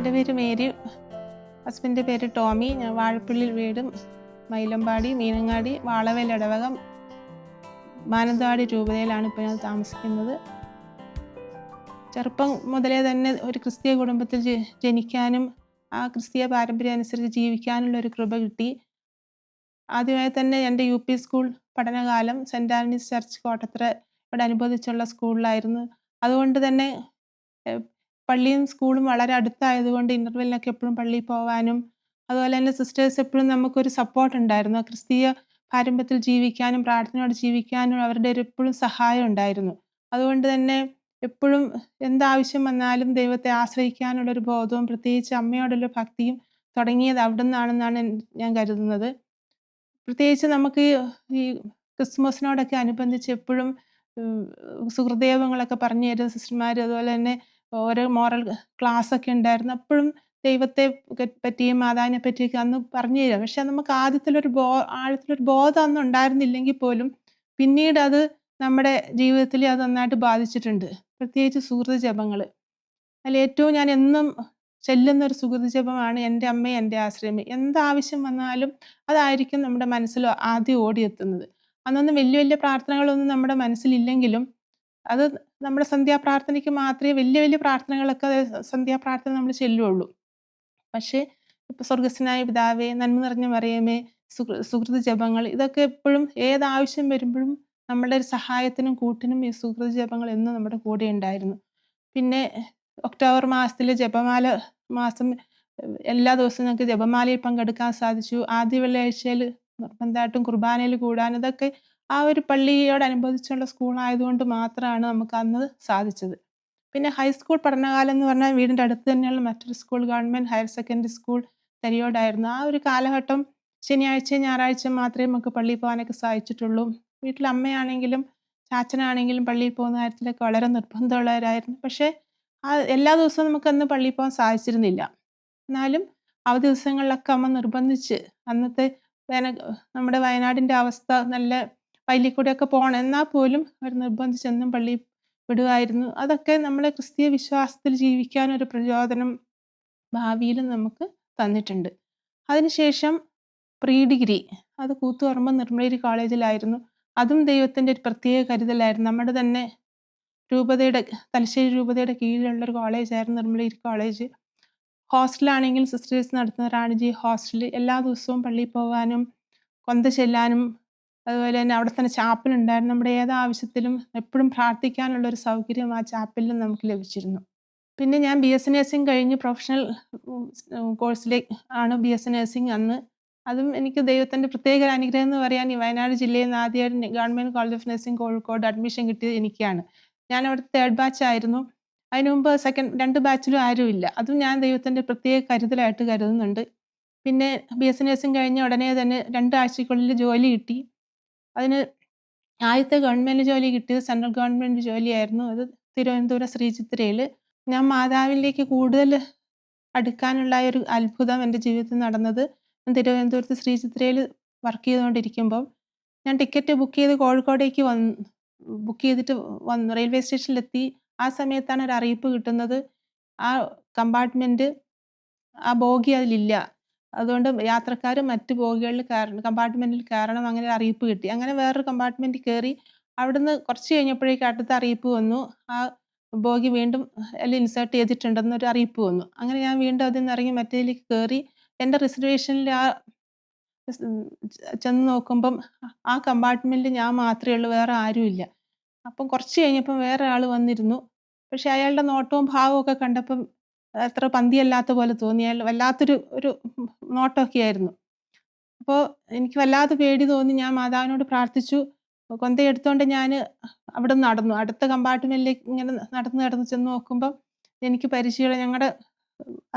എൻ്റെ പേര് മേരി, ഹസ്ബൻഡിൻ്റെ പേര് ടോമി. ഞാൻ വാഴപ്പള്ളി വീടും മൈലമ്പാടി, മീനങ്ങാടി, വാളവേൽ ഇടവകം, മാനന്തവാടി രൂപതയിലാണ് ഇപ്പോൾ ഞാൻ താമസിക്കുന്നത്. ചെറുപ്പം മുതലേ തന്നെ ഒരു ക്രിസ്തീയ കുടുംബത്തിൽ ജനിക്കാനും ആ ക്രിസ്തീയ പാരമ്പര്യം അനുസരിച്ച് ജീവിക്കാനുള്ളൊരു കൃപ കിട്ടി. ആദ്യമായി തന്നെ എൻ്റെ യു പി സ്കൂൾ പഠനകാലം സെൻറ്റ് ആൻ്റണീസ് ചർച്ച് കോട്ടത്തറ ഇവിടെ അനുബന്ധിച്ചുള്ള സ്കൂളിലായിരുന്നു. അതുകൊണ്ട് തന്നെ പള്ളിയും സ്കൂളും വളരെ അടുത്തായതുകൊണ്ട് ഇൻ്റർവെല്ലിനൊക്കെ എപ്പോഴും പള്ളിയിൽ പോകാനും അതുപോലെ തന്നെ സിസ്റ്റേഴ്സ് എപ്പോഴും നമുക്കൊരു സപ്പോർട്ട് ഉണ്ടായിരുന്നു. ക്രിസ്തീയ പാരമ്പര്യത്തിൽ ജീവിക്കാനും പ്രാർത്ഥനയോടെ ജീവിക്കാനും അവരുടെ എപ്പോഴും സഹായം ഉണ്ടായിരുന്നു. അതുകൊണ്ട് തന്നെ എപ്പോഴും എന്താവശ്യം വന്നാലും ദൈവത്തെ ആശ്രയിക്കാനുള്ളൊരു ബോധവും പ്രത്യേകിച്ച് അമ്മയോടുള്ള ഭക്തിയും തുടങ്ങിയത് അവിടെ നിന്നാണെന്നാണ് ഞാൻ കരുതുന്നത്. പ്രത്യേകിച്ച് നമുക്ക് ഈ ക്രിസ്മസിനോടൊക്കെ അനുബന്ധിച്ച് എപ്പോഴും സുഹൃദേവങ്ങളൊക്കെ പറഞ്ഞു തരുന്ന സിസ്റ്റർമാർ, അതുപോലെ തന്നെ ഓരോ മോറൽ ക്ലാസ്സൊക്കെ ഉണ്ടായിരുന്നു. അപ്പോഴും ദൈവത്തെ പറ്റിയും മാതാവിനെ പറ്റിയൊക്കെ അന്ന് പറഞ്ഞു തരാം. പക്ഷെ നമുക്ക് ആദ്യത്തിലൊരു ആഴത്തിലൊരു ബോധം അന്ന് ഉണ്ടായിരുന്നില്ലെങ്കിൽ പോലും പിന്നീട് അത് നമ്മുടെ ജീവിതത്തിൽ അത് നന്നായിട്ട് ബാധിച്ചിട്ടുണ്ട്. പ്രത്യേകിച്ച് സുഹൃത ജപങ്ങൾ. അതിൽ ഏറ്റവും ഞാൻ എന്നും ചെല്ലുന്നൊരു സുഹൃത ജപമാണ് എൻ്റെ അമ്മയെ എൻ്റെ ആശ്രയമേ. എന്താവശ്യം വന്നാലും അതായിരിക്കും നമ്മുടെ മനസ്സിൽ ആദ്യം ഓടിയെത്തുന്നത്. അന്നൊന്നും വലിയ വലിയ പ്രാർത്ഥനകളൊന്നും നമ്മുടെ മനസ്സിലില്ലെങ്കിലും അത് നമ്മുടെ സന്ധ്യാപ്രാർത്ഥനയ്ക്ക് മാത്രമേ വലിയ പ്രാർത്ഥനകളൊക്കെ സന്ധ്യാപ്രാർത്ഥന നമ്മൾ ചെല്ലുള്ളൂ. പക്ഷേ ഇപ്പോൾ സ്വർഗസ്വനായ പിതാവേ, നന്മ നിറഞ്ഞ മറിയമേ, സുഹൃത ജപങ്ങൾ, ഇതൊക്കെ എപ്പോഴും ഏതാവശ്യം വരുമ്പോഴും നമ്മുടെ ഒരു സഹായത്തിനും കൂട്ടിനും ഈ സുഹൃത ജപങ്ങൾ എന്നും നമ്മുടെ കൂടെ ഉണ്ടായിരുന്നു. പിന്നെ ഒക്ടോബർ മാസത്തിൽ ജപമാല മാസം എല്ലാ ദിവസവും ഞങ്ങൾക്ക് ജപമാലയിൽ പങ്കെടുക്കാൻ സാധിച്ചു. ആദ്യ വെള്ളിയാഴ്ചയിൽ നിർബന്ധമായിട്ടും കുർബാനയിൽ കൂടാൻ, ഇതൊക്കെ ആ ഒരു പള്ളിയോടനുബന്ധിച്ചുള്ള സ്കൂളായതുകൊണ്ട് മാത്രമാണ് നമുക്ക് അന്ന് സാധിച്ചത്. പിന്നെ ഹൈസ്കൂൾ പഠനകാലം എന്ന് പറഞ്ഞാൽ വീടിൻ്റെ അടുത്ത് തന്നെയുള്ള മറ്റൊരു school, government higher secondary school തരിയോടായിരുന്നു. ആ ഒരു കാലഘട്ടം ശനിയാഴ്ച ഞായറാഴ്ച മാത്രമേ നമുക്ക് പള്ളിയിൽ പോകാനൊക്കെ സാധിച്ചിട്ടുള്ളൂ. വീട്ടിൽ അമ്മയാണെങ്കിലും ചാച്ചനാണെങ്കിലും പള്ളിയിൽ പോകുന്ന കാര്യത്തിലൊക്കെ വളരെ നിർബന്ധമുള്ളവരായിരുന്നു. പക്ഷേ എല്ലാ ദിവസവും നമുക്കന്ന് പള്ളിയിൽ പോകാൻ സാധിച്ചിരുന്നില്ല. എന്നാലും അവധി ദിവസങ്ങളിലൊക്കെ അമ്മ നിർബന്ധിച്ച്, അന്നത്തെ നമ്മുടെ വയനാടിൻ്റെ അവസ്ഥ നല്ല വയലിൽ കൂടെയൊക്കെ പോകണം, എന്നാൽ പോലും അവർ നിർബന്ധിച്ച് എന്നും പള്ളിയിൽ വിടുമായിരുന്നു. അതൊക്കെ നമ്മളെ ക്രിസ്തീയ വിശ്വാസത്തിൽ ജീവിക്കാനൊരു പ്രചോദനം ഭാവിയിലും നമുക്ക് തന്നിട്ടുണ്ട്. അതിനുശേഷം പ്രീ ഡിഗ്രി അത് കൂത്തുപറമ്പ് നിർമ്മലഗിരി കോളേജിലായിരുന്നു. അതും ദൈവത്തിൻ്റെ ഒരു പ്രത്യേക കരുതലായിരുന്നു. നമ്മുടെ തന്നെ രൂപതയുടെ, തലശ്ശേരി രൂപതയുടെ കീഴിലുള്ളൊരു കോളേജായിരുന്നു നിർമ്മലഗിരി കോളേജ്. ഹോസ്റ്റലാണെങ്കിൽ സിസ്റ്റേഴ്സ് നടത്തുന്ന റാണിജി ഹോസ്റ്റൽ. എല്ലാ ദിവസവും പള്ളിയിൽ പോകാനും കൊന്ത ചെല്ലാനും അതുപോലെ തന്നെ അവിടെ തന്നെ ചാപ്പലുണ്ടായിരുന്നു. നമ്മുടെ ഏതാവശ്യത്തിലും എപ്പോഴും പ്രാർത്ഥിക്കാനുള്ളൊരു സൗകര്യം ആ ചാപ്പലിലും നമുക്ക് ലഭിച്ചിരുന്നു. പിന്നെ ഞാൻ BSc നഴ്സിംഗ് കഴിഞ്ഞ് പ്രൊഫഷണൽ കോഴ്സിലേക്ക് ആണ് BSc നഴ്സിംഗ് അന്ന്. അതും എനിക്ക് ദൈവത്തിൻ്റെ പ്രത്യേക അനുഗ്രഹം എന്ന് പറയാൻ, ഈ വയനാട് ജില്ലയിൽ നിന്ന് ആദ്യമായിട്ട് government college of nursing Kozhikode admission കിട്ടിയത് എനിക്കാണ്. ഞാൻ അവിടുത്തെ 3rd ബാച്ചായിരുന്നു. അതിനു മുമ്പ് 2 ബാച്ചിലും ആരുമില്ല. അതും ഞാൻ ദൈവത്തിൻ്റെ പ്രത്യേക കരുതലായിട്ട് കരുതുന്നുണ്ട്. പിന്നെ BSc നഴ്സിംഗ് കഴിഞ്ഞ ഉടനെ തന്നെ 2 ആഴ്ചയ്ക്കുള്ളിൽ ജോലി കിട്ടി. അതിന് ആദ്യത്തെ ഗവൺമെൻറ് ജോലി കിട്ടിയത് സെൻട്രൽ ഗവൺമെൻറ് ജോലിയായിരുന്നു. അത് തിരുവനന്തപുരം ശ്രീചിത്രയിൽ. ഞാൻ മാതാവിലേക്ക് കൂടുതൽ അടുക്കാനുള്ള ഒരു അത്ഭുതം എൻ്റെ ജീവിതത്തിൽ നടന്നത് തിരുവനന്തപുരത്ത് ശ്രീചിത്രയിൽ വർക്ക് ചെയ്തുകൊണ്ടിരിക്കുമ്പോൾ ഞാൻ ടിക്കറ്റ് ബുക്ക് ചെയ്ത് കോഴിക്കോടേക്ക് ബുക്ക് ചെയ്തിട്ട് റെയിൽവേ സ്റ്റേഷനിലെത്തി. ആ സമയത്താണ് ഒരു അറിയിപ്പ് കിട്ടുന്നത്, ആ കമ്പാർട്ട്മെൻറ്റ്, ആ ബോഗി അതിലില്ല, അതുകൊണ്ട് യാത്രക്കാർ മറ്റ് ബോഗികളിൽ കമ്പാർട്ട്മെൻറ്റിൽ കയറണം, അങ്ങനെ ഒരു അറിയിപ്പ് കിട്ടി. അങ്ങനെ വേറൊരു കമ്പാർട്ട്മെൻറ്റിൽ കയറി. അവിടുന്ന് കുറച്ച് കഴിഞ്ഞപ്പോഴേക്കും അടുത്ത അറിയിപ്പ് വന്നു, ആ ബോഗി വീണ്ടും അതിൽ ഇൻസേർട്ട് ചെയ്തിട്ടുണ്ടെന്നൊരു അറിയിപ്പ് വന്നു. അങ്ങനെ ഞാൻ വീണ്ടും അതിൽ നിന്ന് ഇറങ്ങി മറ്റേതിലേക്ക് കയറി. എൻ്റെ റിസർവേഷനിൽ ചെന്ന് നോക്കുമ്പം ആ കമ്പാർട്ട്മെൻറ്റിൽ ഞാൻ മാത്രമേ ഉള്ളൂ, വേറെ ആരുമില്ല. അപ്പം കുറച്ച് കഴിഞ്ഞപ്പം വേറെ ആൾ വന്നിരുന്നു. പക്ഷെ അയാളുടെ നോട്ടവും ഭാവവും ഒക്കെ കണ്ടപ്പം അത്ര പന്തിയല്ലാത്ത പോലെ തോന്നി. അയാൾ വല്ലാത്തൊരു നോട്ടമൊക്കെ ആയിരുന്നു. അപ്പോൾ എനിക്ക് വല്ലാതെ പേടി തോന്നി. ഞാൻ മാതാവിനോട് പ്രാർത്ഥിച്ചു. കൊന്തയെടുത്തുകൊണ്ട് ഞാൻ അവിടെ നടന്നു. അടുത്ത കമ്പാർട്ട്മെൻറ്റിലേക്ക് ഇങ്ങനെ നടന്ന് ചെന്ന് നോക്കുമ്പം എനിക്ക് പരിചയമുള്ള ഞങ്ങളുടെ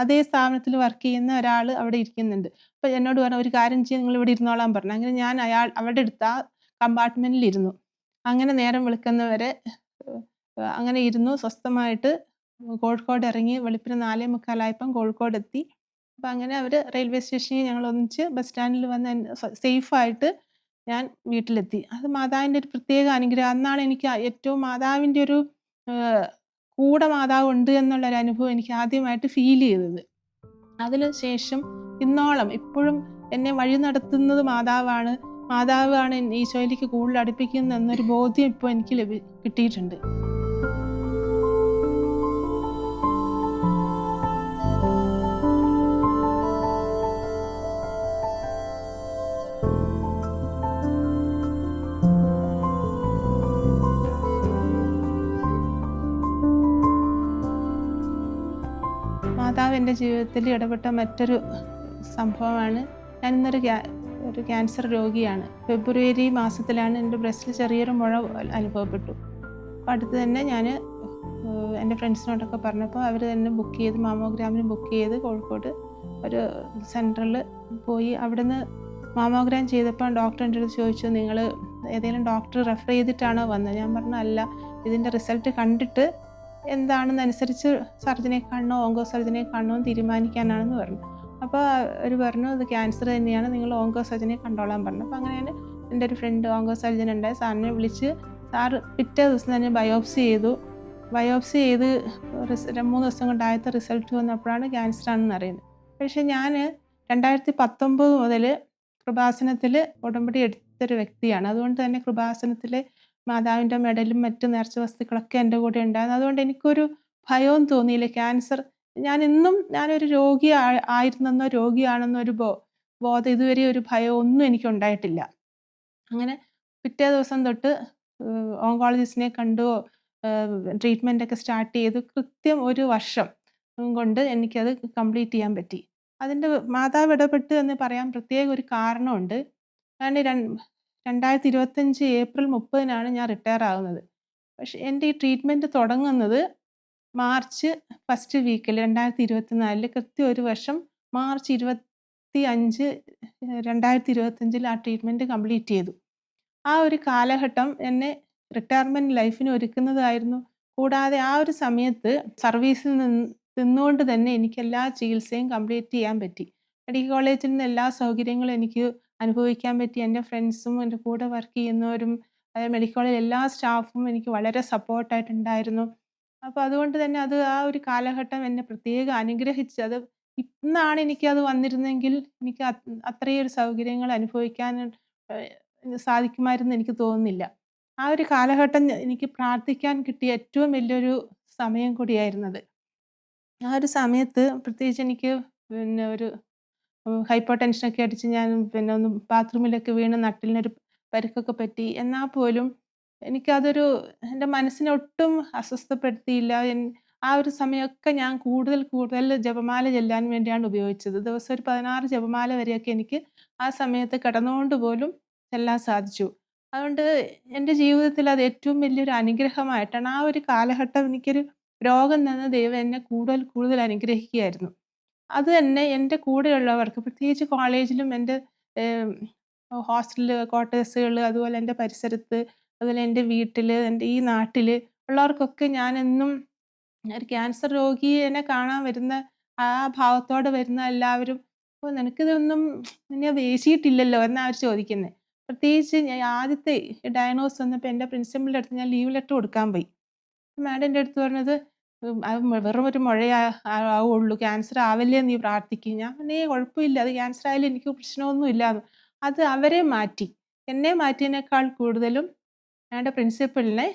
അതേ സ്ഥാപനത്തിൽ വർക്ക് ചെയ്യുന്ന ഒരാൾ അവിടെ ഇരിക്കുന്നുണ്ട്. അപ്പോൾ എന്നോട് പറഞ്ഞു, ഒരു കാര്യം ചെയ്യാൻ, നിങ്ങൾ ഇവിടെ ഇരുന്നോളാൻ പറഞ്ഞു. അങ്ങനെ ഞാൻ അവരുടെ അടുത്ത് ആ കമ്പാർട്ട്മെൻറ്റിൽ ഇരുന്നു. അങ്ങനെ നേരം വെളുക്കുന്നവരെ അങ്ങനെ ഇരുന്നു സ്വസ്ഥമായിട്ട്. കോഴിക്കോട് ഇറങ്ങി. വെളുപ്പിന് 4:45 കോഴിക്കോട് എത്തി. അപ്പം അങ്ങനെ അവർ റെയിൽവേ സ്റ്റേഷനിൽ ഞങ്ങൾ ഒന്നിച്ച് ബസ് സ്റ്റാൻഡിൽ വന്ന് സേഫായിട്ട് ഞാൻ വീട്ടിലെത്തി. അത് മാതാവിൻ്റെ ഒരു പ്രത്യേക അനുഗ്രഹം. അന്നാണ് എനിക്ക് ഏറ്റവും മാതാവിൻ്റെ ഒരു കൂടെ മാതാവ് ഉണ്ട് എന്നുള്ളൊരു അനുഭവം എനിക്ക് ആദ്യമായിട്ട് ഫീൽ ചെയ്തത്. അതിന് ശേഷം ഇന്നോളം ഇപ്പോഴും എന്നെ വഴി നടത്തുന്നത് മാതാവാണ്. മാതാവാണ് ഈശോയിലേക്ക് കൂടുതൽ അടുപ്പിക്കുന്നത് എന്നൊരു ബോധ്യം ഇപ്പോൾ എനിക്ക് കിട്ടിയിട്ടുണ്ട്. മാതാവ് എൻ്റെ ജീവിതത്തിൽ ഇടപെട്ട മറ്റൊരു സംഭവമാണ്, ഞാനിന്നൊരു ഒരു ക്യാൻസർ രോഗിയാണ്. ഫെബ്രുവരി മാസത്തിലാണ് എൻ്റെ ബ്രസ്റ്റിൽ ചെറിയൊരു മുഴ അനുഭവപ്പെട്ടു. അപ്പോൾ അടുത്ത് തന്നെ ഞാൻ എൻ്റെ ഫ്രണ്ട്സിനോടൊക്കെ പറഞ്ഞപ്പോൾ അവർ തന്നെ ബുക്ക് ചെയ്ത് മാമോഗ്രാമിന് ബുക്ക് ചെയ്ത് കോഴിക്കോട് ഒരു സെൻറ്ററിൽ പോയി. അവിടുന്ന് മാമോഗ്രാം ചെയ്തപ്പോൾ ഡോക്ടർ എൻ്റെ അടുത്ത് ചോദിച്ചു, നിങ്ങൾ ഏതെങ്കിലും ഡോക്ടർ റെഫർ ചെയ്തിട്ടാണോ വന്നത്? ഞാൻ പറഞ്ഞു അല്ല, ഇതിൻ്റെ റിസൾട്ട് കണ്ടിട്ട് എന്താണെന്നനുസരിച്ച് സർജനെ കാണണോ ഓങ്കോ സർജനെ കാണണോ എന്ന് തീരുമാനിക്കാനാണെന്ന് പറഞ്ഞു. അപ്പോൾ അവർ പറഞ്ഞു ഇത് ക്യാൻസർ തന്നെയാണ്, നിങ്ങൾ ഓങ്കോ സർജനെ കണ്ടോളാൻ പറഞ്ഞു. അപ്പോൾ അങ്ങനെയാണ് എൻ്റെ ഒരു ഫ്രണ്ട് ഓങ്കോ സർജൻ ഉണ്ടായി, സാറിനെ വിളിച്ച് സാറ് പിറ്റേ ദിവസം തന്നെ ബയോപ്സി ചെയ്തു. ബയോപ്സി ചെയ്ത് 3 ദിവസം കൊണ്ട് ആദ്യത്തെ റിസൾട്ട് വന്നപ്പോഴാണ് ക്യാൻസർ ആണെന്ന് അറിയുന്നത്. പക്ഷേ ഞാൻ 2019 മുതൽ കൃപാസനത്തിൽ ഉടമ്പടി എടുത്തൊരു വ്യക്തിയാണ്. അതുകൊണ്ട് തന്നെ കൃപാസനത്തിൽ മാതാവിൻ്റെ മെഡലും മറ്റ് നേർച്ച വസ്തുക്കളൊക്കെ എൻ്റെ കൂടെ ഉണ്ടായിരുന്നു. അതുകൊണ്ട് എനിക്കൊരു ഭയവും തോന്നിയില്ല. ക്യാൻസർ ഞാനൊരു രോഗി ആയിരുന്നെന്നോ രോഗിയാണെന്നോ ഒരു ബോധം ഇതുവരെ ഒരു ഭയമോ ഒന്നും എനിക്കുണ്ടായിട്ടില്ല. അങ്ങനെ പിറ്റേ ദിവസം തൊട്ട് ഓങ്കോളജിസ്റ്റിനെ കണ്ടു, ട്രീറ്റ്മെൻറ്റൊക്കെ സ്റ്റാർട്ട് ചെയ്തു. കൃത്യം 1 വർഷം കൊണ്ട് എനിക്കത് കംപ്ലീറ്റ് ചെയ്യാൻ പറ്റി. അതിൻ്റെ മാതാവ് ഇടപെട്ട് എന്ന് പറയാൻ പ്രത്യേക ഒരു കാരണമുണ്ട്. കാരണം 2025 ഏപ്രിൽ 30-നാണ് ഞാൻ റിട്ടയർ ആകുന്നത്. പക്ഷേ എൻ്റെ ഈ ട്രീറ്റ്മെൻറ്റ് തുടങ്ങുന്നത് മാർച്ച് ഫസ്റ്റ് വീക്കിൽ 2024 കൃത്യം 1 വർഷം മാർച്ച് 25, 2025 ആ ട്രീറ്റ്മെൻറ്റ് കംപ്ലീറ്റ് ചെയ്തു. ആ ഒരു കാലഘട്ടം എന്നെ റിട്ടയർമെൻറ്റ് ലൈഫിന് ഒരുക്കുന്നതായിരുന്നു. കൂടാതെ ആ ഒരു സമയത്ത് സർവീസിൽ നിന്നുകൊണ്ട് തന്നെ എനിക്ക് എല്ലാ ചികിത്സയും കംപ്ലീറ്റ് ചെയ്യാൻ പറ്റി. മെഡിക്കൽ കോളേജിൽ നിന്ന് എല്ലാ സൗകര്യങ്ങളും എനിക്ക് അനുഭവിക്കാൻ പറ്റി. എൻ്റെ ഫ്രണ്ട്സും എൻ്റെ കൂടെ വർക്ക് ചെയ്യുന്നവരും മെഡിക്കൽ കോളേജിലെ എല്ലാ സ്റ്റാഫും എനിക്ക് വളരെ സപ്പോർട്ടായിട്ടുണ്ടായിരുന്നു. അപ്പോൾ അതുകൊണ്ട് തന്നെ ആ ഒരു കാലഘട്ടം എന്നെ പ്രത്യേകം അനുഗ്രഹിച്ചു. ഇന്നാണ് എനിക്കത് വന്നിരുന്നെങ്കിൽ എനിക്ക് അത്രയൊരു സൗകര്യങ്ങൾ അനുഭവിക്കാൻ സാധിക്കുമായിരുന്നു എനിക്ക് തോന്നുന്നില്ല. ആ ഒരു കാലഘട്ടം എനിക്ക് പ്രാർത്ഥിക്കാൻ കിട്ടിയ ഏറ്റവും വലിയൊരു സമയം കൂടിയായിരുന്നത്. ആ ഒരു സമയത്ത് പ്രത്യേകിച്ച് എനിക്ക് പിന്നെ ഒരു ഹൈപ്പർ ടെൻഷനൊക്കെ അടിച്ച് ഞാൻ പിന്നെ ഒന്ന് ബാത്റൂമിലൊക്കെ വീണ് നട്ടിലിനൊരു പരിക്കൊക്കെ പറ്റി. എന്നാൽ പോലും എനിക്കതൊരു എൻ്റെ മനസ്സിനെ ഒട്ടും അസ്വസ്ഥപ്പെടുത്തിയില്ല. ആ ഒരു സമയമൊക്കെ ഞാൻ കൂടുതൽ ജപമാല ചൊല്ലാൻ വേണ്ടിയാണ് ഉപയോഗിച്ചത്. ദിവസം ഒരു 16 ജപമാല വരെയൊക്കെ എനിക്ക് ആ സമയത്ത് കിടന്നുകൊണ്ട് പോലും ചെല്ലാൻ സാധിച്ചു. അതുകൊണ്ട് എൻ്റെ ജീവിതത്തിൽ അത് ഏറ്റവും വലിയൊരു അനുഗ്രഹമായിട്ടാണ്. ആ ഒരു കാലഘട്ടം എനിക്കൊരു രോഗം തന്ന ദൈവം എന്നെ കൂടുതൽ അനുഗ്രഹിക്കുകയായിരുന്നു. അത് തന്നെ എൻ്റെ കൂടെയുള്ളവർക്ക് പ്രത്യേകിച്ച് കോളേജിലും എൻ്റെ ഹോസ്റ്റല് ക്വാർട്ടേഴ്സുകൾ അതുപോലെ എൻ്റെ പരിസരത്ത് അതുപോലെ എൻ്റെ വീട്ടിൽ എൻ്റെ ഈ നാട്ടിൽ ഉള്ളവർക്കൊക്കെ ഞാനെന്നും ഒരു ക്യാൻസർ രോഗിയെ കാണാൻ വരുന്ന ആ ഭാവത്തോടെ വരുന്ന എല്ലാവരും "ഓ നിനക്കിതൊന്നും നിന്നെ വേശിയിട്ടില്ലല്ലോ" എന്നാ അവർ ചോദിക്കുന്നത്. പ്രത്യേകിച്ച് ഞാൻ ആദ്യത്തെ ഡയഗ്നോസ് വന്നപ്പോൾ എൻ്റെ പ്രിൻസിപ്പലിൻ്റെ അടുത്ത് ഞാൻ ലീവ് ലെറ്റർ കൊടുക്കാൻ പോയി. മാഡം എൻ്റെ അടുത്ത് പറഞ്ഞത് അത് വെറും ഒരു മുഴയേ ആവുള്ളൂ, ക്യാൻസർ ആവല്ലേ നീ പ്രാർത്ഥിക്ക്. ഞാൻ പറഞ്ഞു ഏയ് കുഴപ്പമില്ല, അത് ക്യാൻസർ ആയാലും എനിക്ക് പ്രശ്നമൊന്നും ഇല്ലാന്ന്. അത് അവരെ മാറ്റി. എന്നെ മാറ്റിയതിനേക്കാൾ കൂടുതലും ഞങ്ങളുടെ പ്രിൻസിപ്പലിനെ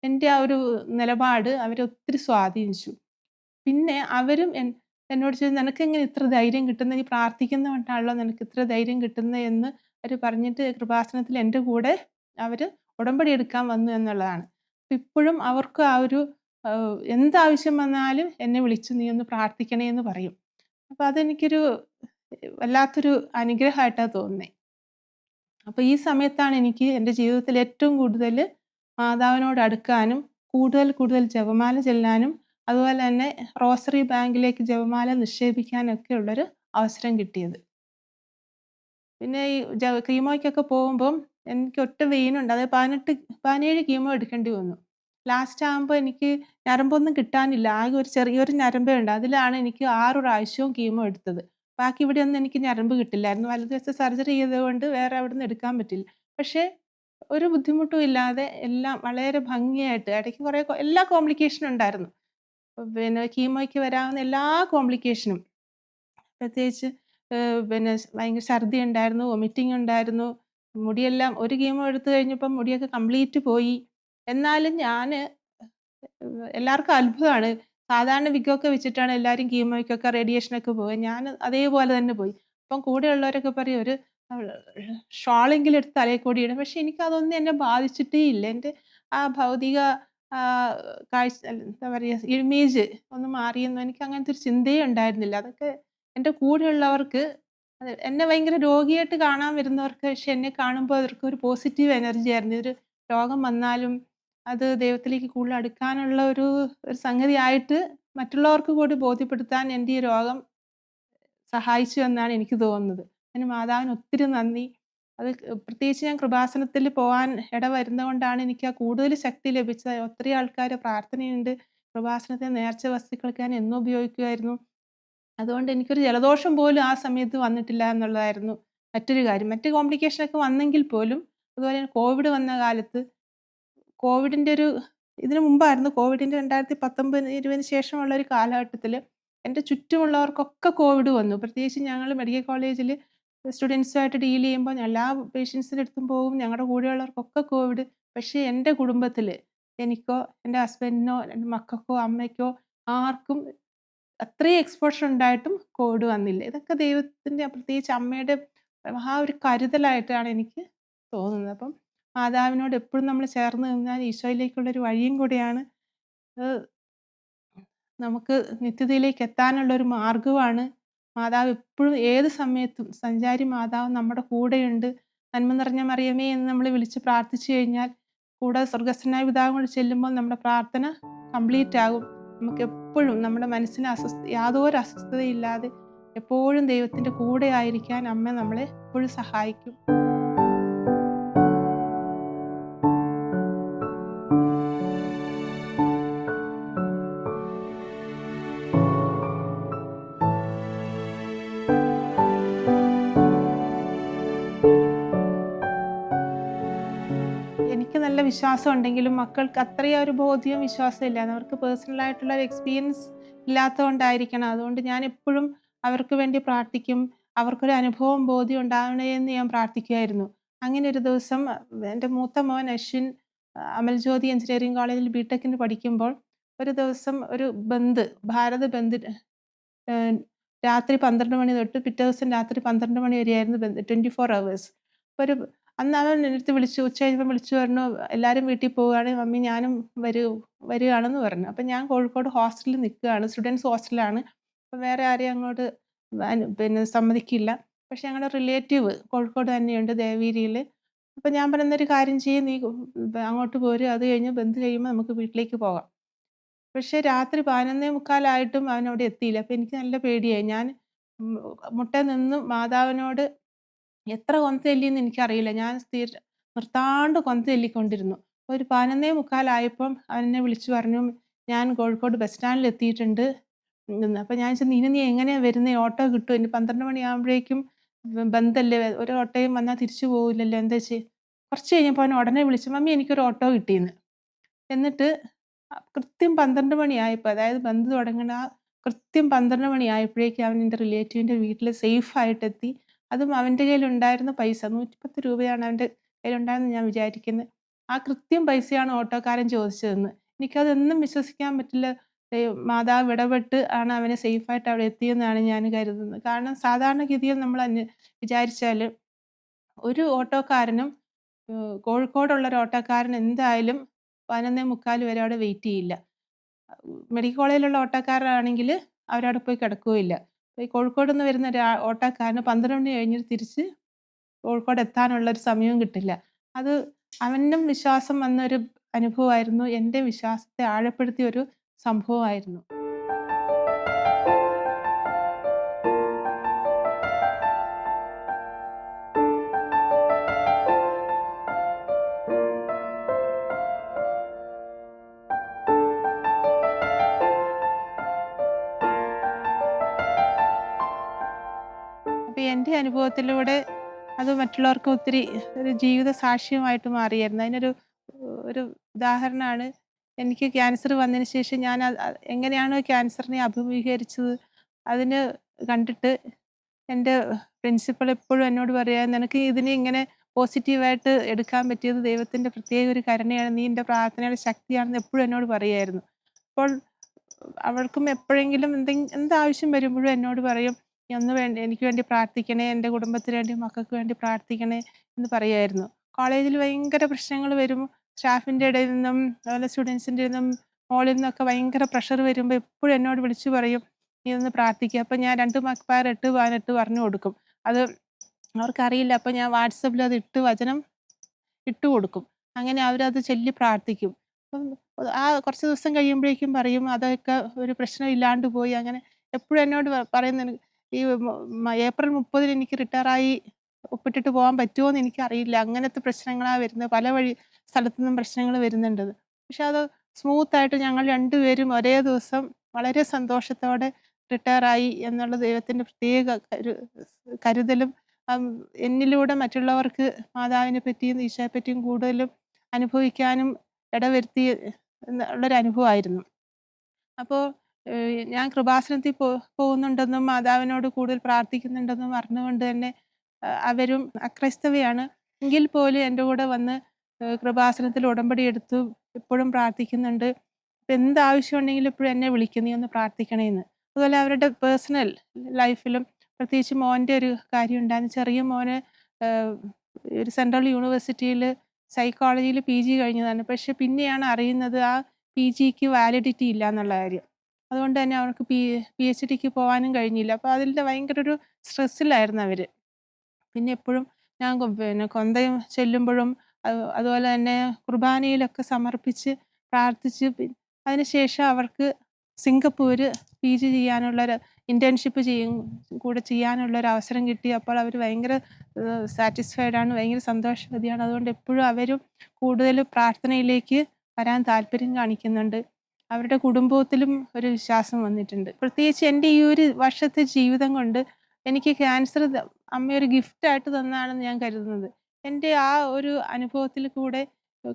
എൻ്റെ ആ ഒരു നിലപാട് അവരെ ഒത്തിരി സ്വാധീനിച്ചു. പിന്നെ അവരും എന്നോട് ചോദിച്ചു നിനക്കെങ്ങനെ ഇത്ര ധൈര്യം കിട്ടുന്നത്? നീ പ്രാർത്ഥിക്കുന്നത് കൊണ്ടാണല്ലോ നിനക്ക് ഇത്ര ധൈര്യം കിട്ടുന്നത് എന്ന് അവർ പറഞ്ഞിട്ട് കൃപാസനത്തിൽ എൻ്റെ കൂടെ അവർ ഉടമ്പടി എടുക്കാൻ വന്നു എന്നുള്ളതാണ്. ഇപ്പോഴും അവർക്ക് ആ ഒരു എന്താവശ്യം വന്നാലും എന്നെ വിളിച്ച് നീ ഒന്ന് പ്രാർത്ഥിക്കണേ എന്ന് പറയും. അപ്പോൾ അതെനിക്കൊരു വല്ലാത്തൊരു അനുഗ്രഹമായിട്ടാണ് തോന്നുന്നത്. അപ്പോൾ ഈ സമയത്താണ് എനിക്ക് എൻ്റെ ജീവിതത്തിൽ ഏറ്റവും കൂടുതൽ മാതാവിനോട് അടുക്കാനും കൂടുതൽ ജപമാല ചൊല്ലാനും അതുപോലെ തന്നെ റോസറി ബാങ്കിലേക്ക് ജപമാല നിക്ഷേപിക്കാനൊക്കെ ഉള്ളൊരു അവസരം കിട്ടിയത്. പിന്നെ ഈ കീമോയ്ക്കൊക്കെ പോകുമ്പം എനിക്ക് ഒറ്റ വെയിനുണ്ട്. അത് 17 കീമോ എടുക്കേണ്ടി വന്നു. ലാസ്റ്റ് ആകുമ്പോൾ എനിക്ക് ഞരമ്പൊന്നും കിട്ടാനില്ല. ആകെ ഒരു ചെറിയൊരു ഞരമ്പേ ഉണ്ട്. അതിലാണ് എനിക്ക് 6 പ്രാവശ്യവും കീമോ എടുത്തത്. ബാക്കി ഇവിടെയൊന്നും എനിക്ക് ഞരമ്പ് കിട്ടില്ലായിരുന്നു. വലതുവശത്ത് സർജറി ചെയ്തതുകൊണ്ട് വേറെ അവിടുന്ന് എടുക്കാൻ പറ്റില്ല. പക്ഷേ ഒരു ബുദ്ധിമുട്ടും ഇല്ലാതെ എല്ലാം വളരെ ഭംഗിയായിട്ട് ഇടയ്ക്ക് എല്ലാ കോംപ്ലിക്കേഷനും ഉണ്ടായിരുന്നു. പിന്നെ കീമോയ്ക്ക് വരാവുന്ന എല്ലാ കോംപ്ലിക്കേഷനും പ്രത്യേകിച്ച് പിന്നെ ഭയങ്കര ഛർദി ഉണ്ടായിരുന്നു, വൊമിറ്റിംഗ് ഉണ്ടായിരുന്നു. മുടിയെല്ലാം ഒരു കീമോ എടുത്തു കഴിഞ്ഞപ്പം മുടിയൊക്കെ കംപ്ലീറ്റ് പോയി. എന്നാലും ഞാന് എല്ലാവർക്കും അത്ഭുതമാണ്. സാധാരണ വിഗൊക്കെ വെച്ചിട്ടാണ് എല്ലാരും കീമോയ്ക്കൊക്കെ റേഡിയേഷനൊക്കെ പോവാ. ഞാൻ അതേപോലെ തന്നെ പോയി. അപ്പം കൂടെയുള്ളവരൊക്കെ പറയും ഒരു അവള് ഷാളെങ്കിലും എടുത്ത് തലയിൽ കൂടി ഇടും. പക്ഷെ എനിക്കതൊന്നും എന്നെ ബാധിച്ചിട്ടേ ഇല്ല. എൻ്റെ ആ ഭൗതിക ആഹ് എന്താ പറയാ ഇമേജ് ഒന്ന് മാറിയെന്നോ എനിക്ക് അങ്ങനത്തെ ഒരു ചിന്തയേ ഉണ്ടായിരുന്നില്ല. അതൊക്കെ എൻ്റെ കൂടെയുള്ളവർക്ക് എന്നെ ഭയങ്കര രോഗിയായിട്ട് കാണാൻ വരുന്നവർക്ക് പക്ഷെ എന്നെ കാണുമ്പോൾ അവർക്ക് ഒരു പോസിറ്റീവ് എനർജി ആയിരുന്നു. ഒരു രോഗം വന്നാലും അത് ദൈവത്തിലേക്ക് കൂടുതൽ അടുക്കാനുള്ള ഒരു സംഗതിയായിട്ട് മറ്റുള്ളവർക്ക് കൂടി ബോധ്യപ്പെടുത്താൻ എൻ്റെ ഈ രോഗം സഹായിച്ചു എന്നാണ് എനിക്ക് തോന്നുന്നത്. അതിന് മാതാവിന് ഒത്തിരി നന്ദി. അത് പ്രത്യേകിച്ച് ഞാൻ കൃപാസനത്തിൽ പോവാൻ ഇടവരുന്നതുകൊണ്ടാണ് എനിക്ക് ആ കൂടുതൽ ശക്തി ലഭിച്ചത്. ഒത്തിരി ആൾക്കാര് പ്രാർത്ഥനയുണ്ട്. കൃപാസനത്തിലെ നേർച്ച വസ്തുക്കളൊക്കെ ഞാൻ എന്നും ഉപയോഗിക്കുമായിരുന്നു. അതുകൊണ്ട് എനിക്കൊരു ജലദോഷം പോലും ആ സമയത്ത് വന്നിട്ടില്ല എന്നുള്ളതായിരുന്നു മറ്റൊരു കാര്യം. മറ്റ് കോംപ്ലിക്കേഷനൊക്കെ വന്നെങ്കിൽ പോലും അതുപോലെ കോവിഡ് വന്ന കാലത്ത് കോവിഡിൻ്റെ ഒരു ഇതിന് മുമ്പായിരുന്നു. കോവിഡിൻ്റെ 2019, 20ന് ശേഷമുള്ള ഒരു കാലഘട്ടത്തില് എൻ്റെ ചുറ്റുമുള്ളവർക്കൊക്കെ കോവിഡ് വന്നു. പ്രത്യേകിച്ച് ഞങ്ങൾ മെഡിക്കൽ കോളേജില് സ്റ്റുഡൻസുമായിട്ട് ഡീൽ ചെയ്യുമ്പോൾ എല്ലാ പേഷ്യൻസിൻ്റെ അടുത്തും പോകും. ഞങ്ങളുടെ കൂടെയുള്ളവർക്കൊക്കെ കോവിഡ്. പക്ഷേ എൻ്റെ കുടുംബത്തില് എനിക്കോ, എൻ്റെ ഹസ്ബൻഡിനോ, എൻ്റെ മക്കൾക്കോ, അമ്മയ്ക്കോ ആർക്കും അത്രയും എക്സ്പോഷർ ഉണ്ടായിട്ടും കോവിഡ് വന്നില്ല. ഇതൊക്കെ ദൈവത്തിൻ്റെ പ്രത്യേകിച്ച് അമ്മയുടെ ആ ഒരു കരുതലായിട്ടാണ് എനിക്ക് തോന്നുന്നത്. അപ്പം മാതാവിനോട് എപ്പോഴും നമ്മൾ ചേർന്ന് നിന്നാൽ ഈശോയിലേക്കുള്ള ഒരു വഴിയും കൂടിയാണ്. അത് നമുക്ക് നിത്യതയിലേക്ക് എത്താനുള്ള ഒരു മാർഗവുമാണ്. മാതാവ് എപ്പോഴും ഏത് സമയത്തും സഞ്ചാരി മാതാവ് നമ്മുടെ കൂടെയുണ്ട്. നന്മ നിറഞ്ഞ മറിയമേ എന്ന് നമ്മൾ വിളിച്ച് പ്രാർത്ഥിച്ചു കഴിഞ്ഞാൽ കൂടെ സ്വർഗ്ഗസ്ഥനായ പിതാവും കൂടെ ചെല്ലുമ്പോൾ നമ്മുടെ പ്രാർത്ഥന കംപ്ലീറ്റ് ആകും. നമുക്ക് എപ്പോഴും നമ്മുടെ മനസ്സിന് യാതൊരു അസ്വസ്ഥതയില്ലാതെ എപ്പോഴും ദൈവത്തിൻ്റെ കൂടെ ആയിരിക്കാൻ അമ്മ നമ്മളെ എപ്പോഴും സഹായിക്കും. എനിക്ക് നല്ല വിശ്വാസം ഉണ്ടെങ്കിലും മക്കൾക്ക് അത്രയും ഒരു ബോധ്യവും വിശ്വാസവും ഇല്ലായിരുന്നു. അവർക്ക് പേഴ്സണൽ ആയിട്ടുള്ള ഒരു എക്സ്പീരിയൻസ് ഇല്ലാത്തതുകൊണ്ടായിരിക്കണം. അതുകൊണ്ട് ഞാൻ എപ്പോഴും അവർക്ക് വേണ്ടി പ്രാർത്ഥിക്കും. അവർക്കൊരു അനുഭവം ബോധ്യം ഉണ്ടാവണേ എന്ന് ഞാൻ പ്രാർത്ഥിക്കുമായിരുന്നു. അങ്ങനെ ഒരു ദിവസം എൻ്റെ മൂത്ത മോൻ അശ്വിൻ അമൽജ്യോതി എഞ്ചിനീയറിംഗ് കോളേജിൽ ബിടെക്കിന് പഠിക്കുമ്പോൾ ഒരു ദിവസം ഒരു ഭാരത് ബന്ദ് ഏഹ് രാത്രി 12 മണി തൊട്ട് പിറ്റേ ദിവസം രാത്രി 12 മണി വരെയായിരുന്നു 24 ഹവേഴ്സ്. ഒരു അന്ന് അവൻ എന്റടുത്ത് വിളിച്ചു. ഉച്ച കഴിഞ്ഞപ്പോൾ വിളിച്ചു പറഞ്ഞു, "എല്ലാവരും വീട്ടിൽ പോവുകയാണ്. മമ്മി ഞാനും വരുകയാണെന്ന്" പറഞ്ഞു. അപ്പം ഞാൻ കോഴിക്കോട് ഹോസ്റ്റലിൽ നിൽക്കുകയാണ്. സ്റ്റുഡൻറ്സ് ഹോസ്റ്റലാണ്. അപ്പം വേറെ ആരെയും അങ്ങോട്ട് പിന്നെ സമ്മതിക്കില്ല. പക്ഷേ ഞങ്ങളുടെ റിലേറ്റീവ് കോഴിക്കോട് തന്നെയുണ്ട് ദേവഗിരിയിൽ. അപ്പം ഞാൻ പറഞ്ഞു, "എന്നൊരു കാര്യം ചെയ്യ്, നീ അങ്ങോട്ട് പോര്. അത് കഴിഞ്ഞ് ബന്ദ് കഴിയുമ്പോൾ നമുക്ക് വീട്ടിലേക്ക് പോകാം." പക്ഷേ രാത്രി 11:45 അവനവിടെ എത്തിയില്ല. അപ്പൊ എനിക്ക് നല്ല പേടിയായി. ഞാൻ ഉം മുട്ടേ നിന്ന് മാതാവിനോട് എത്ര കൊന്ത ചൊല്ലിയെന്ന് എനിക്കറിയില്ല. ഞാൻ നിർത്താണ്ട് കൊന്ത ചൊല്ലിക്കൊണ്ടിരുന്നു. ഒരു 11:45 ആയപ്പം അവനെന്നെ വിളിച്ചു പറഞ്ഞു, "ഞാൻ കോഴിക്കോട് ബസ് സ്റ്റാൻഡിൽ എത്തിയിട്ടുണ്ട്" എന്ന്. അപ്പൊ ഞാൻ ചോദിച്ചു, "നീ എങ്ങനെയാ വരുന്നേ? ഓട്ടോ കിട്ടുമോ? ഇനി 12 മണിയാകുമ്പോഴേക്കും ബന്തല്ലേ, ഒരു ഓട്ടോയും വന്നാൽ തിരിച്ചു പോകില്ലല്ലോ, എന്താ ചെയ്യ?" കുറച്ച് കഴിഞ്ഞപ്പോൾ അവൻ ഉടനെ വിളിച്ചു, "മമ്മി എനിക്കൊരു ഓട്ടോ കിട്ടീന്ന്." എന്നിട്ട് കൃത്യം 12 മണിയായപ്പോൾ, അതായത് ബന്ദ് തുടങ്ങണ ആ കൃത്യം 12 മണിയായപ്പോഴേക്കും അവൻ എൻ്റെ റിലേറ്റീവിൻ്റെ വീട്ടിൽ സേഫായിട്ടെത്തി. അതും അവൻ്റെ കയ്യിലുണ്ടായിരുന്ന പൈസ 110 രൂപയാണ് അവൻ്റെ കയ്യിലുണ്ടായിരുന്നെന്ന് ഞാൻ വിചാരിക്കുന്നത്. ആ കൃത്യം പൈസയാണ് ഓട്ടോക്കാരൻ ചോദിച്ചതെന്ന്. എനിക്കതെന്നും വിശ്വസിക്കാൻ പറ്റില്ല. മാതാവ് ഇടപെട്ട് ആണ് അവനെ സേഫായിട്ട് അവിടെ എത്തിയെന്നാണ് ഞാൻ കരുതുന്നത്. കാരണം സാധാരണഗതിയിൽ നമ്മൾ വിചാരിച്ചാൽ ഒരു ഓട്ടോക്കാരനും കോഴിക്കോടുള്ള ഒരു ഓട്ടോക്കാരൻ എന്തായാലും 11:45 വരെ അവിടെ വെയിറ്റ് ചെയ്യില്ല. മെഡിക്കൽ കോളേജിലുള്ള ഓട്ടോക്കാരാണെങ്കിൽ അവരവിടെ പോയി കിടക്കുകയില്ല. ഈ കോഴിക്കോട് നിന്ന് വരുന്ന ഒരു ഓട്ടോക്കാരന് 12 മണി കഴിഞ്ഞിട്ട് തിരിച്ച് കോഴിക്കോട് എത്താനുള്ള ഒരു സമയവും കിട്ടില്ല. അത് അവനും വിശ്വാസം വന്നൊരു അനുഭവമായിരുന്നു. എൻ്റെ വിശ്വാസത്തെ ആഴപ്പെടുത്തിയ ഒരു സംഭവമായിരുന്നു. അപ്പൊ എൻ്റെ അനുഭവത്തിലൂടെ അത് മറ്റുള്ളവർക്ക് ഒത്തിരി ഒരു ജീവിത സാക്ഷ്യമായിട്ട് മാറിയായിരുന്നു. അതിനൊരു ഒരു ഉദാഹരണമാണ് എനിക്ക് ക്യാൻസർ വന്നതിന് ശേഷം ഞാൻ എങ്ങനെയാണോ ക്യാൻസറിനെ അഭിമുഖീകരിച്ചത്, അതിന് കണ്ടിട്ട് എൻ്റെ പ്രിൻസിപ്പൾ എപ്പോഴും എന്നോട് പറയാ, "നിനക്ക് ഇതിനെ ഇങ്ങനെ പോസിറ്റീവായിട്ട് എടുക്കാൻ പറ്റിയത് ദൈവത്തിൻ്റെ പ്രത്യേക ഒരു കരുണയാണ്. നീ എൻ്റെ പ്രാർത്ഥനയുടെ ശക്തിയാണെന്ന്" എപ്പോഴും എന്നോട് പറയുമായിരുന്നു. അപ്പോൾ അവൾക്കും എപ്പോഴെങ്കിലും എന്താവശ്യം വരുമ്പോഴും എന്നോട് പറയും, "നീ ഒന്ന് വേണ്ടി എനിക്ക് വേണ്ടി പ്രാർത്ഥിക്കണേ, എൻ്റെ കുടുംബത്തിന് വേണ്ടി മക്കൾക്ക് വേണ്ടി പ്രാർത്ഥിക്കണേ" എന്ന് പറയുമായിരുന്നു. കോളേജിൽ ഭയങ്കര പ്രശ്നങ്ങൾ വരും. സ്റ്റാഫിൻ്റെ ഇടയിൽ നിന്നും അതുപോലെ സ്റ്റുഡൻസിൻ്റെ നിന്നും മോളിൽ നിന്നൊക്കെ ഭയങ്കര പ്രഷർ വരുമ്പോൾ എപ്പോഴും എന്നോട് വിളിച്ചു പറയും, "നീ ഒന്ന് പ്രാർത്ഥിക്കുക." അപ്പം ഞാൻ 2 മക്ബാർ 8:18 പറഞ്ഞു കൊടുക്കും. അത് അവർക്കറിയില്ല. അപ്പോൾ ഞാൻ വാട്സപ്പിൽ അത് വചനം ഇട്ട് കൊടുക്കും. അങ്ങനെ അവരത് ചൊല്ലി പ്രാർത്ഥിക്കും. അപ്പം ആ കുറച്ച് ദിവസം കഴിയുമ്പോഴേക്കും പറയും, "അതൊക്കെ ഒരു പ്രശ്നം ഇല്ലാണ്ട് പോയി." അങ്ങനെ എപ്പോഴും എന്നോട് പറയുന്നത്, ഈ ഏപ്രിൽ 30 എനിക്ക് റിട്ടയറായി ഒപ്പിട്ടിട്ട് പോകാൻ പറ്റുമോയെന്ന് എനിക്കറിയില്ല. അങ്ങനത്തെ പ്രശ്നങ്ങളാണ് വരുന്നത്. പല സ്ഥലത്തു നിന്നും പ്രശ്നങ്ങൾ വരുന്നുണ്ട്. പക്ഷെ അത് സ്മൂത്തായിട്ട് ഞങ്ങൾ 2 പേരും ഒരേ ദിവസം വളരെ സന്തോഷത്തോടെ റിട്ടയറായി എന്നുള്ള ദൈവത്തിൻ്റെ പ്രത്യേക കരുതലും എന്നിലൂടെ മറ്റുള്ളവർക്ക് മാതാവിനെ പറ്റിയും ഈശോയെ പറ്റിയും കൂടുതലും അനുഭവിക്കാനും ഇടവരുത്തി എന്നുള്ളൊരു അനുഭവമായിരുന്നു. അപ്പോൾ ഞാൻ കൃപാസനത്തിൽ പോകുന്നുണ്ടെന്നും മാതാവിനോട് കൂടുതൽ പ്രാർത്ഥിക്കുന്നുണ്ടെന്നും അറിഞ്ഞുകൊണ്ട് തന്നെ അവരും അക്രൈസ്തവയാണ് എങ്കിൽ പോലും എൻ്റെ കൂടെ വന്ന് കൃപാസനത്തിൽ ഉടമ്പടി എടുത്തു എപ്പോഴും പ്രാർത്ഥിക്കുന്നുണ്ട്. ഇപ്പം എന്താവശ്യമുണ്ടെങ്കിലും എപ്പോഴും എന്നെ വിളിക്കും, "നീ ഒന്ന് പ്രാർത്ഥിക്കണേന്ന്." അതുപോലെ അവരുടെ പേഴ്സണൽ ലൈഫിലും പ്രത്യേകിച്ച് മോൻ്റെ ഒരു കാര്യം ഉണ്ടായിരുന്നു. ചെറിയ മോന് ഒരു സെൻട്രൽ യൂണിവേഴ്സിറ്റിയിൽ സൈക്കോളജിയിൽ PG കഴിഞ്ഞതാണ്. പക്ഷെ പിന്നെയാണ് അറിയുന്നത് ആ PGക്ക് വാലിഡിറ്റി ഇല്ല എന്നുള്ള കാര്യം. അതുകൊണ്ട് തന്നെ അവർക്ക് PhDക്ക് പോകാനും കഴിഞ്ഞില്ല. അപ്പോൾ അതിൻ്റെ ഭയങ്കര ഒരു സ്ട്രെസ്സിലായിരുന്നു അവർ. പിന്നെ എപ്പോഴും ഞാൻ കൊന്തയും ചെല്ലുമ്പോഴും അതുപോലെ തന്നെ കുർബാനയിലൊക്കെ സമർപ്പിച്ച് പ്രാർത്ഥിച്ച് അതിനുശേഷം അവർക്ക് സിംഗപ്പൂർ PG ചെയ്യാനുള്ളൊരു ഇൻറ്റേൺഷിപ്പ് കൂടെ ചെയ്യാനുള്ളൊരു അവസരം കിട്ടി. അപ്പോൾ അവർ ഭയങ്കര സാറ്റിസ്ഫൈഡാണ്, ഭയങ്കര സന്തോഷവതിയാണ്. അതുകൊണ്ട് എപ്പോഴും അവരും കൂടുതൽ പ്രാർത്ഥനയിലേക്ക് വരാൻ താല്പര്യം കാണിക്കുന്നുണ്ട്. അവരുടെ കുടുംബത്തിലും ഒരു വിശ്വാസം വന്നിട്ടുണ്ട്. പ്രത്യേകിച്ച് എൻ്റെ ഈ ഒരു വർഷത്തെ ജീവിതം കൊണ്ട് എനിക്ക് ക്യാൻസർ അമ്മ ഒരു ഗിഫ്റ്റായിട്ട് തന്നതാണെന്ന് ഞാൻ കരുതുന്നത്. എൻ്റെ ആ ഒരു അനുഭവത്തിൽ കൂടെ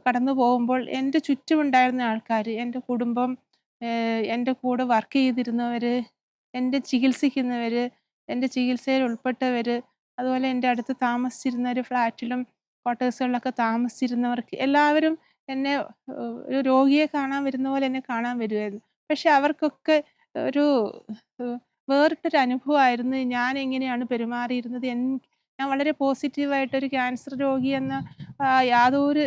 കടന്നു പോകുമ്പോൾ എൻ്റെ ചുറ്റുമുണ്ടായിരുന്ന ആൾക്കാർ, എൻ്റെ കുടുംബം, എൻ്റെ കൂടെ വർക്ക് ചെയ്തിരുന്നവർ, എൻ്റെ ചികിത്സിക്കുന്നവർ, എൻ്റെ ചികിത്സയിൽ ഉൾപ്പെട്ടവർ, അതുപോലെ എൻ്റെ അടുത്ത് താമസിച്ചിരുന്ന ഒരു ഫ്ലാറ്റിലും ക്വാർട്ടേഴ്സുകളിലൊക്കെ താമസിച്ചിരുന്നവർക്ക് എല്ലാവരും എന്നെ ഒരു രോഗിയെ കാണാൻ വരുന്ന പോലെ എന്നെ കാണാൻ വരുമായിരുന്നു. പക്ഷെ അവർക്കൊക്കെ ഒരു വേറിട്ടൊരു അനുഭവമായിരുന്നു ഞാൻ എങ്ങനെയാണ് പെരുമാറിയിരുന്നത്. ഞാൻ വളരെ പോസിറ്റീവായിട്ടൊരു ക്യാൻസർ രോഗി എന്ന യാതൊരു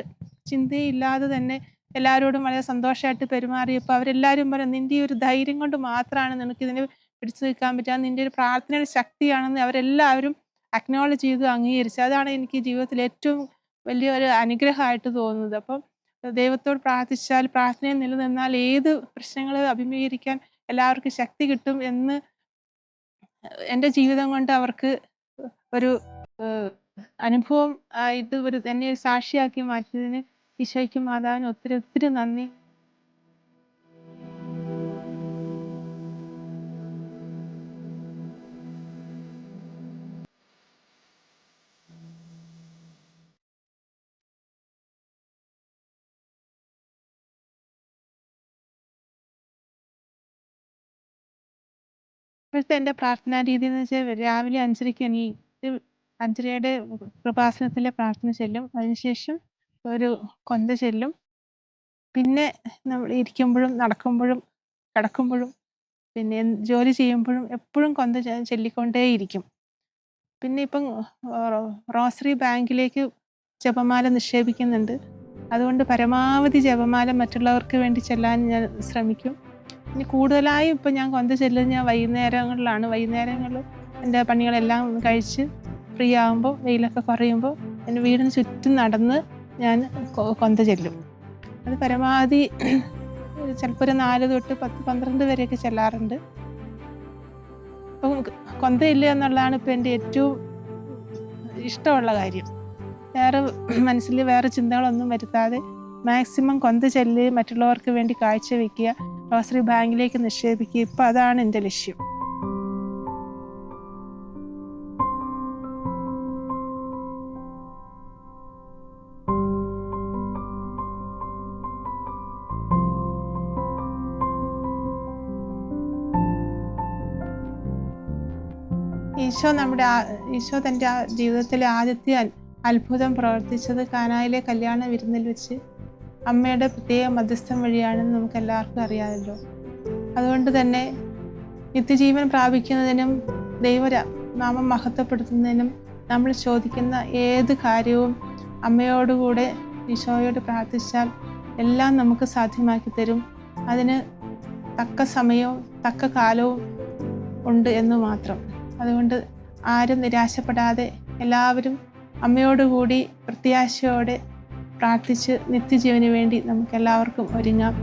ചിന്തയും ഇല്ലാതെ തന്നെ എല്ലാവരോടും വളരെ സന്തോഷമായിട്ട് പെരുമാറിയപ്പോൾ അവരെല്ലാവരും പറയും, "നിൻ്റെ ഈ ഒരു ധൈര്യം കൊണ്ട് മാത്രമാണ് നിനക്കിതിനെ പിടിച്ചു നിൽക്കാൻ പറ്റുക. നിൻ്റെ ഒരു പ്രാർത്ഥനയുടെ ശക്തിയാണെന്ന്" അവരെല്ലാവരും അക്നോളജ് ചെയ്ത് അംഗീകരിച്ചു. അതാണ് എനിക്ക് ജീവിതത്തിൽ ഏറ്റവും വലിയൊരു അനുഗ്രഹമായിട്ട് തോന്നുന്നത്. അപ്പം ദൈവത്തോട് പ്രാർത്ഥിച്ചാൽ, പ്രാർത്ഥനയിൽ നിലനിന്നാൽ ഏത് പ്രശ്നങ്ങളെ അഭിമുഖീകരിക്കാൻ എല്ലാവർക്കും ശക്തി കിട്ടും എന്ന് എൻ്റെ ജീവിതം കൊണ്ട് അവർക്ക് ഒരു അനുഭവം ആയിട്ട് എന്നെ ഒരു സാക്ഷിയാക്കി മാറ്റിയതിന് ഈശോയ്ക്കും മാതാവിനും ഒത്തിരി ഒത്തിരി നന്ദി. ഇപ്പോഴത്തെ എൻ്റെ പ്രാർത്ഥനാ രീതി എന്ന് വെച്ചാൽ രാവിലെ 5:30 എണീറ്റ് 5:30 കൃപാസനത്തിലെ പ്രാർത്ഥന ചെല്ലും. അതിനുശേഷം ഒരു കൊന്ത ചെല്ലും. പിന്നെ നമ്മൾ ഇരിക്കുമ്പോഴും നടക്കുമ്പോഴും കിടക്കുമ്പോഴും പിന്നെ ജോലി ചെയ്യുമ്പോഴും എപ്പോഴും കൊന്ത ചൊല്ലിക്കൊണ്ടേയിരിക്കും. പിന്നെ ഇപ്പം റോസറി ബാങ്കിലേക്ക് ജപമാല നിക്ഷേപിക്കുന്നുണ്ട്. അതുകൊണ്ട് പരമാവധി ജപമാല മറ്റുള്ളവർക്ക് വേണ്ടി ചെല്ലാൻ ഞാൻ ശ്രമിക്കും. ഇനി കൂടുതലായും ഇപ്പം ഞാൻ കൊന്ത ചെല്ലുന്നത് ഞാൻ വൈകുന്നേരങ്ങളിലാണ്. വൈകുന്നേരങ്ങളിൽ എൻ്റെ പണികളെല്ലാം കഴിച്ച് ഫ്രീ ആകുമ്പോൾ വെയിലൊക്കെ കുറയുമ്പോൾ എൻ്റെ വീടിന് ചുറ്റും നടന്ന് ഞാൻ കൊന്ത ചെല്ലും. അത് പരമാവധി ചിലപ്പോൾ ഒരു 4 തൊട്ട് 10, 12 വരെയൊക്കെ ചെല്ലാറുണ്ട്. അപ്പം കൊന്തയില്ല എന്നുള്ളതാണ് ഇപ്പം എൻ്റെ ഏറ്റവും ഇഷ്ടമുള്ള കാര്യം. മനസ്സിൽ വേറെ ചിന്തകളൊന്നും വരുത്താതെ മാക്സിമം കൊന്ത ചെല്ല്, മറ്റുള്ളവർക്ക് വേണ്ടി കാഴ്ചവെക്കുക, റോസറി ബാങ്കിലേക്ക് നിക്ഷേപിക്കുക. ഇപ്പം അതാണ് എൻ്റെ ലക്ഷ്യം. ഈശോ തൻ്റെ ജീവിതത്തിലെ ആദ്യത്തെ അത്ഭുതം പ്രവർത്തിച്ചത് കാനായിലെ കല്യാണ വിരുന്നിൽ വെച്ച് അമ്മയുടെ പ്രത്യേക മധ്യസ്ഥം വഴിയാണെന്ന് നമുക്ക് എല്ലാവർക്കും അറിയാമല്ലോ. അതുകൊണ്ട് തന്നെ നിത്യജീവൻ പ്രാപിക്കുന്നതിനും ദൈവനാമം മഹത്വപ്പെടുത്തുന്നതിനും നമ്മൾ ചോദിക്കുന്ന ഏത് കാര്യവും അമ്മയോടുകൂടെ ഈശോയോട് പ്രാർത്ഥിച്ചാൽ എല്ലാം നമുക്ക് സാധ്യമാക്കി തരും. അതിന് തക്ക സമയവും തക്ക കാലവും ഉണ്ട് എന്ന് മാത്രം. അതുകൊണ്ട് ആരും നിരാശപ്പെടാതെ എല്ലാവരും അമ്മയോടുകൂടി പ്രത്യാശയോടെ പ്രാർത്ഥിച്ച് നിത്യജീവന് വേണ്ടി നമുക്കെല്ലാവർക്കും ഒരുങ്ങാം.